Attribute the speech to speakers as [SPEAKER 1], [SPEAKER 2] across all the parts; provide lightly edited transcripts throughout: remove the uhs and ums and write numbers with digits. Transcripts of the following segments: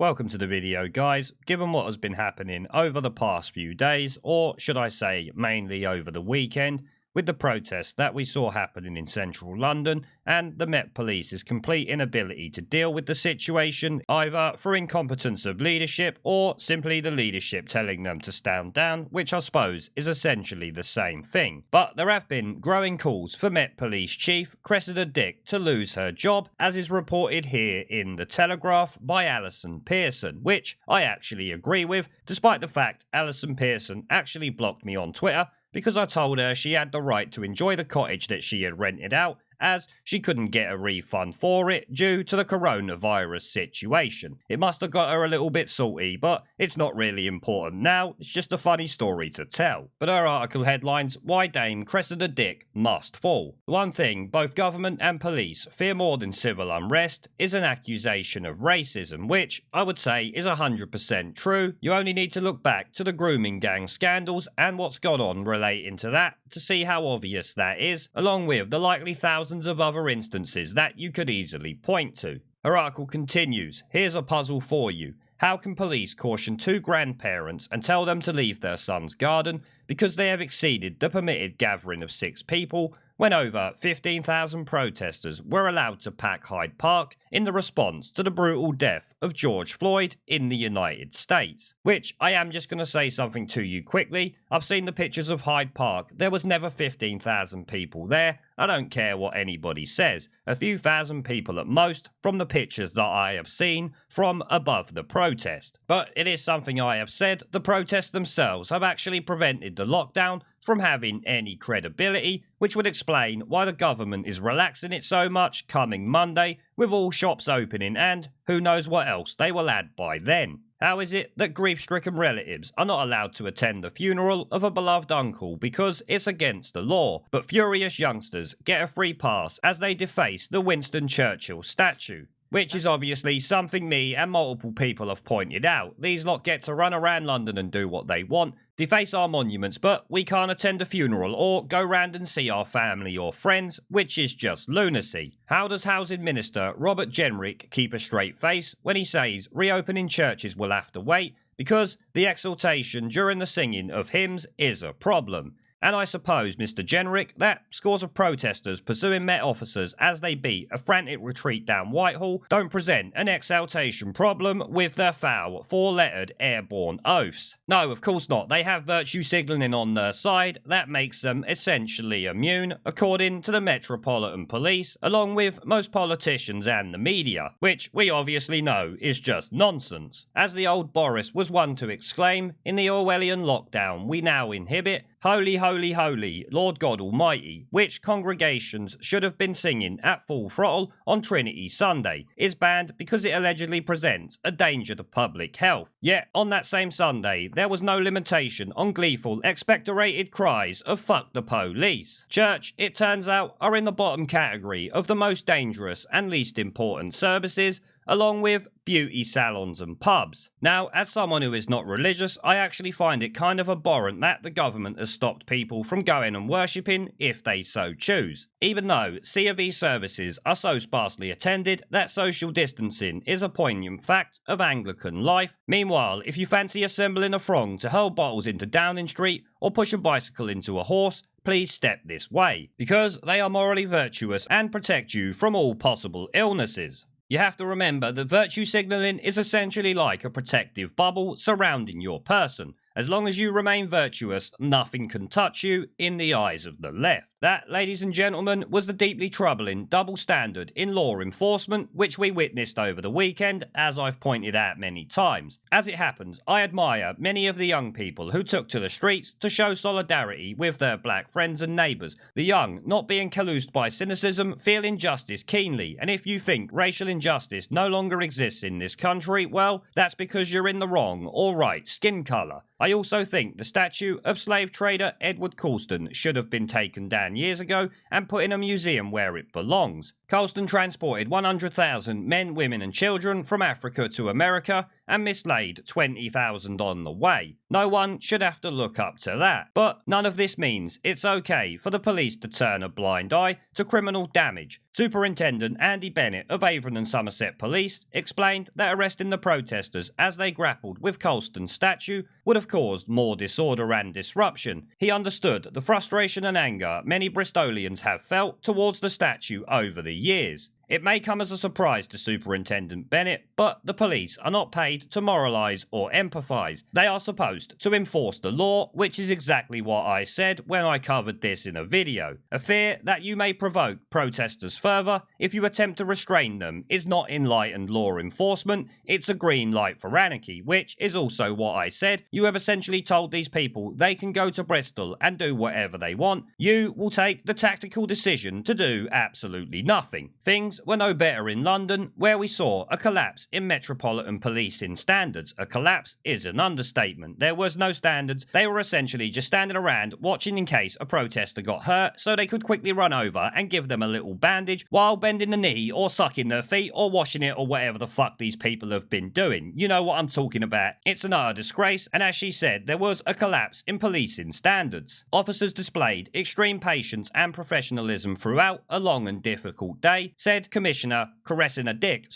[SPEAKER 1] welcome to the video guys. Given what has been happening over the past few days, or should I say mainly over the weekend, with the protests that we saw happening in central London and the Met Police's complete inability to deal with the situation, either through incompetence of leadership or simply the leadership telling them to stand down, which I suppose is essentially the same thing. But there have been growing calls for Met Police Chief Cressida Dick to lose her job, as is reported here in The Telegraph by Alison Pearson, which I actually agree with, despite the fact Alison Pearson actually blocked me on Twitter because I told her she had the right to enjoy the cottage that she had rented out, as she couldn't get a refund for it due to the coronavirus situation. It must have got her a little bit salty, but it's not really important now, it's just a funny story to tell. But her article headlines, "Why Dame Cressida Dick Must Fall." The one thing both government and police fear more than civil unrest is an accusation of racism, which I would say is 100% true. You only need to look back to the grooming gang scandals and what's gone on relating to that to see how obvious that is, along with the likely thousands of other instances that you could easily point to. Her article continues, "Here's a puzzle for you. How can police caution two grandparents and tell them to leave their son's garden because they have exceeded the permitted gathering of 6 people when over 15,000 protesters were allowed to pack Hyde Park in the response to the brutal death of George Floyd in the United States?" Which, I am just going to say something to you quickly. I've seen the pictures of Hyde Park. There was never 15,000 people there. I don't care what anybody says. A few thousand people at most from the pictures that I have seen from above the protest. But it is something I have said, the protests themselves have actually prevented the lockdown from having any credibility, which would explain why the government is relaxing it so much coming Monday, with all shops opening and who knows what else they will add by then. How is it that grief-stricken relatives are not allowed to attend the funeral of a beloved uncle because it's against the law, but furious youngsters get a free pass as they deface the Winston Churchill statue? Which is obviously something me and multiple people have pointed out. These lot get to run around London and do what they want, deface our monuments, but we can't attend a funeral or go round and see our family or friends, which is just lunacy. How does Housing Minister Robert Jenrick keep a straight face when he says reopening churches will have to wait because the exhortation during the singing of hymns is a problem? And I suppose, Mr. Jenrick, that scores of protesters pursuing Met officers as they beat a frantic retreat down Whitehall don't present an exaltation problem with their foul, 4-lettered airborne oaths. No, of course not. They have virtue signalling on their side. That makes them essentially immune, according to the Metropolitan Police, along with most politicians and the media, which we obviously know is just nonsense. As the old Boris was one to exclaim, in the Orwellian lockdown we now inhibit "Holy, holy, holy, Lord God Almighty," which congregations should have been singing at full throttle on Trinity Sunday, is banned because it allegedly presents a danger to public health. Yet, on that same Sunday, there was no limitation on gleeful, expectorated cries of "fuck the police." Church, it turns out, are in the bottom category of the most dangerous and least important services, along with beauty salons and pubs. Now, as someone who is not religious, I actually find it kind of abhorrent that the government has stopped people from going and worshipping if they so choose, even though C of E services are so sparsely attended that social distancing is a poignant fact of Anglican life. Meanwhile, if you fancy assembling a throng to hurl bottles into Downing Street or push a bicycle into a horse, please step this way, because they are morally virtuous and protect you from all possible illnesses. You have to remember that virtue signalling is essentially like a protective bubble surrounding your person. As long as you remain virtuous, nothing can touch you in the eyes of the left. That, ladies and gentlemen, was the deeply troubling double standard in law enforcement which we witnessed over the weekend, as I've pointed out many times. As it happens, I admire many of the young people who took to the streets to show solidarity with their black friends and neighbours. The young, not being collused by cynicism, feel injustice keenly, and if you think racial injustice no longer exists in this country, well, that's because you're in the wrong or right skin colour. I also think the statue of slave trader Edward Colston should have been taken down years ago and put in a museum where it belongs. Colston transported 100,000 men, women and children from Africa to America and mislaid 20,000 on the way. No one should have to look up to that. But none of this means it's okay for the police to turn a blind eye to criminal damage. Superintendent Andy Bennett of Avon and Somerset Police explained that arresting the protesters as they grappled with Colston's statue would have caused more disorder and disruption. He understood the frustration and anger many Bristolians have felt towards the statue over the years. It may come as a surprise to Superintendent Bennett, but the police are not paid to moralise or empathise. They are supposed to enforce the law, which is exactly what I said when I covered this in a video. A fear that you may provoke protesters further if you attempt to restrain them is not enlightened law enforcement, it's a green light for anarchy, which is also what I said. You have essentially told these people they can go to Bristol and do whatever they want. You will take the tactical decision to do absolutely nothing. Things were no better in London, where we saw a collapse in metropolitan policing standards. A collapse is an understatement. There was no standards. They were essentially just standing around watching in case a protester got hurt so they could quickly run over and give them a little bandage while bending the knee or sucking their feet or washing it or whatever the fuck these people have been doing. You know what I'm talking about. It's an utter disgrace, and as she said, there was a collapse in policing standards. Officers displayed extreme patience and professionalism throughout a long and difficult day, said Commissioner Cressida Dick,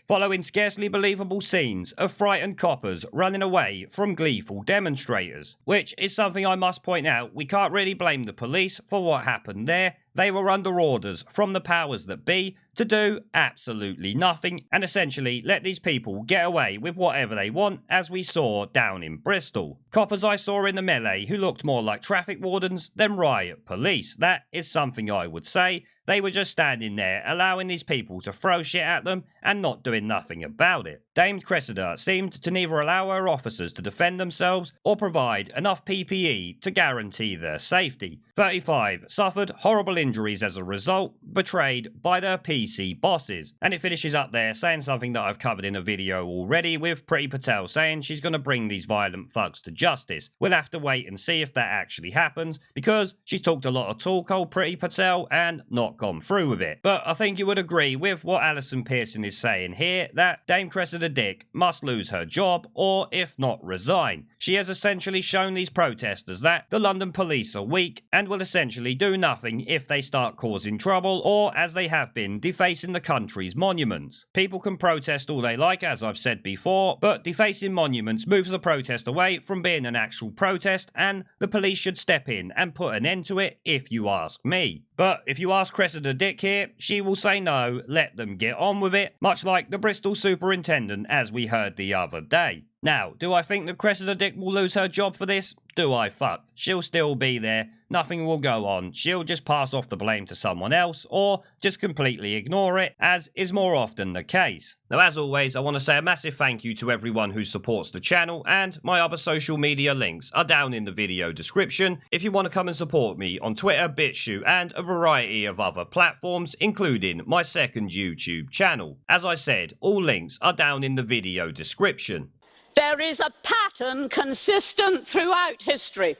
[SPEAKER 1] following scarcely believable scenes of frightened coppers running away from gleeful demonstrators. Which is something I must point out, we can't really blame the police for what happened there. They were under orders from the powers that be to do absolutely nothing and essentially let these people get away with whatever they want, as we saw down in Bristol. Coppers I saw in the melee who looked more like traffic wardens than riot police. That is something I would say. They were just standing there, allowing these people to throw shit at them and not doing nothing about it. Dame Cressida seemed to neither allow her officers to defend themselves or provide enough PPE to guarantee their safety. 35 suffered horrible injuries as a result, betrayed by their PC bosses. And it finishes up there saying something that I've covered in a video already, with Priti Patel saying she's going to bring these violent thugs to justice. We'll have to wait and see if that actually happens, because she's talked a lot of talk, old Priti Patel, and not gone through with it. But I think you would agree with what Alison Pearson is saying here, that Dame Cressida Dick must lose her job, or if not resign. She has essentially shown these protesters that the London police are weak and will essentially do nothing if they start causing trouble, or as they have been, defacing the country's monuments. People can protest all they like, as I've said before, but defacing monuments moves the protest away from being an actual protest, and the police should step in and put an end to it, if you ask me. But if you ask Cressida Dick here, she will say no, let them get on with it, much like the Bristol superintendent, as we heard the other day. Now, do I think that Cressida Dick will lose her job for this? Do I fuck? She'll still be there, nothing will go on, she'll just pass off the blame to someone else, or just completely ignore it, as is more often the case. Now, as always, I want to say a massive thank you to everyone who supports the channel, and my other social media links are down in the video description if you want to come and support me on Twitter, BitChute, and a variety of other platforms, including my second YouTube channel. As I said, all links are down in the video description.
[SPEAKER 2] There is a pattern consistent throughout history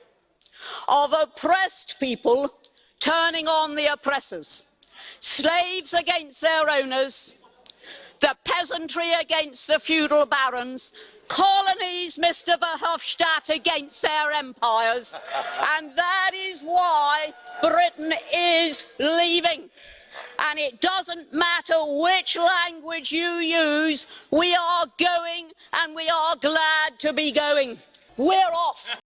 [SPEAKER 2] of oppressed people turning on the oppressors, slaves against their owners, the peasantry against the feudal barons, colonies, Mr. Verhofstadt, against their empires, and that is why Britain is leaving. And it doesn't matter which language you use, we are going, and we are glad to be going. We're off.